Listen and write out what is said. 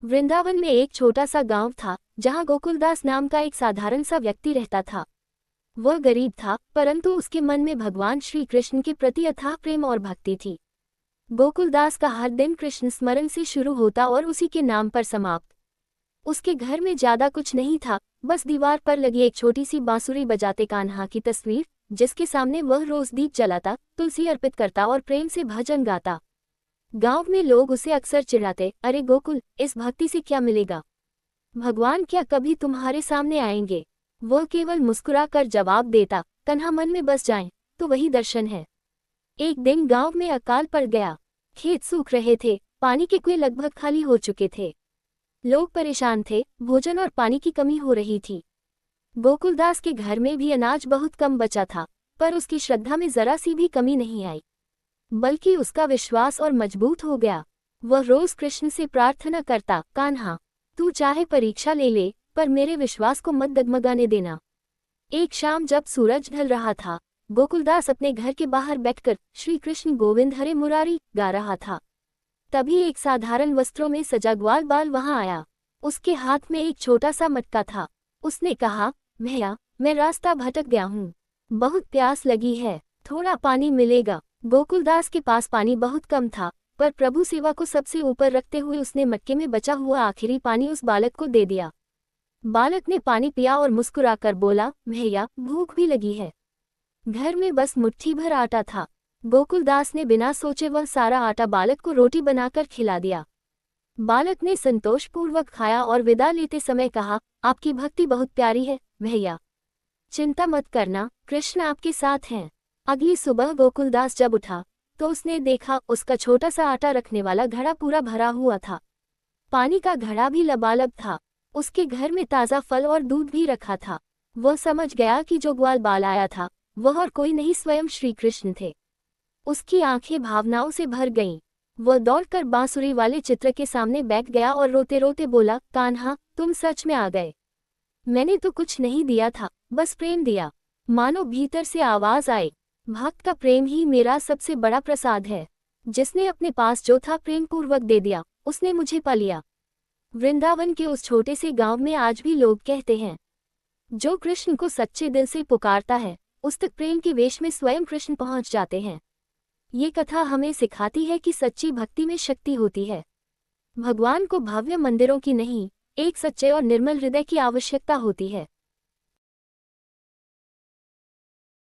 वृंदावन में एक छोटा सा गांव था जहां गोकुलदास नाम का एक साधारण सा व्यक्ति रहता था। वह गरीब था, परंतु उसके मन में भगवान श्री कृष्ण के प्रति अथाह प्रेम और भक्ति थी। गोकुलदास का हर दिन कृष्ण स्मरण से शुरू होता और उसी के नाम पर समाप्त। उसके घर में ज्यादा कुछ नहीं था, बस दीवार पर लगी एक छोटी सी बांसुरी बजाते कान्हा की तस्वीर, जिसके सामने वह रोज दीप जलाता, तुलसी अर्पित करता और प्रेम से भजन गाता। गांव में लोग उसे अक्सर चिढ़ाते, अरे गोकुल, इस भक्ति से क्या मिलेगा? भगवान क्या कभी तुम्हारे सामने आएंगे? वह केवल मुस्कुरा कर जवाब देता, तन्हा मन में बस जाएं, तो वही दर्शन है। एक दिन गांव में अकाल पड़ गया। खेत सूख रहे थे, पानी के कुएं लगभग खाली हो चुके थे। लोग परेशान थे, भोजन और पानी की कमी हो रही थी। गोकुलदास के घर में भी अनाज बहुत कम बचा था, पर उसकी श्रद्धा में जरा सी भी कमी नहीं आई, बल्कि उसका विश्वास और मजबूत हो गया। वह रोज कृष्ण से प्रार्थना करता, कान्हा, तू चाहे परीक्षा ले ले, पर मेरे विश्वास को मत डगमगाने देना। एक शाम जब सूरज ढल रहा था, गोकुलदास अपने घर के बाहर बैठकर श्री कृष्ण गोविंद हरे मुरारी गा रहा था। तभी एक साधारण वस्त्रों में सजा ग्वाल बाल वहां आया। उसके हाथ में एक छोटा सा मटका था। उसने कहा, भैया, मैं रास्ता भटक गया हूँ, बहुत प्यास लगी है, थोड़ा पानी मिलेगा? गोकुलदास के पास पानी बहुत कम था, पर प्रभु सेवा को सबसे ऊपर रखते हुए उसने मटके में बचा हुआ आखिरी पानी उस बालक को दे दिया। बालक ने पानी पिया और मुस्कुराकर बोला, भैया, भूख भी लगी है। घर में बस मुट्ठी भर आटा था। गोकुलदास ने बिना सोचे वह सारा आटा बालक को रोटी बनाकर खिला दिया। बालक ने संतोषपूर्वक खाया और विदा लेते समय कहा, आपकी भक्ति बहुत प्यारी है भैया, चिंता मत करना, कृष्ण आपके साथ हैं। अगली सुबह गोकुलदास जब उठा तो उसने देखा उसका छोटा सा आटा रखने वाला घड़ा पूरा भरा हुआ था। पानी का घड़ा भी लबालब था। उसके घर में ताज़ा फल और दूध भी रखा था। वह समझ गया कि जो ग्वाल बाल आया था वह और कोई नहीं, स्वयं श्री कृष्ण थे। उसकी आंखें भावनाओं से भर गईं। वह दौड़कर बांसुरी वाले चित्र के सामने बैठ गया और रोते रोते बोला, कान्हा, तुम सच में आ गए। मैंने तो कुछ नहीं दिया था, बस प्रेम दिया। मानो भीतर से आवाज आई, भक्त का प्रेम ही मेरा सबसे बड़ा प्रसाद है। जिसने अपने पास जो था प्रेम पूर्वक दे दिया, उसने मुझे पा लिया। वृंदावन के उस छोटे से गांव में आज भी लोग कहते हैं, जो कृष्ण को सच्चे दिल से पुकारता है, उस तक प्रेम के वेश में स्वयं कृष्ण पहुंच जाते हैं। ये कथा हमें सिखाती है कि सच्ची भक्ति में शक्ति होती है। भगवान को भव्य मंदिरों की नहीं, एक सच्चे और निर्मल हृदय की आवश्यकता होती है।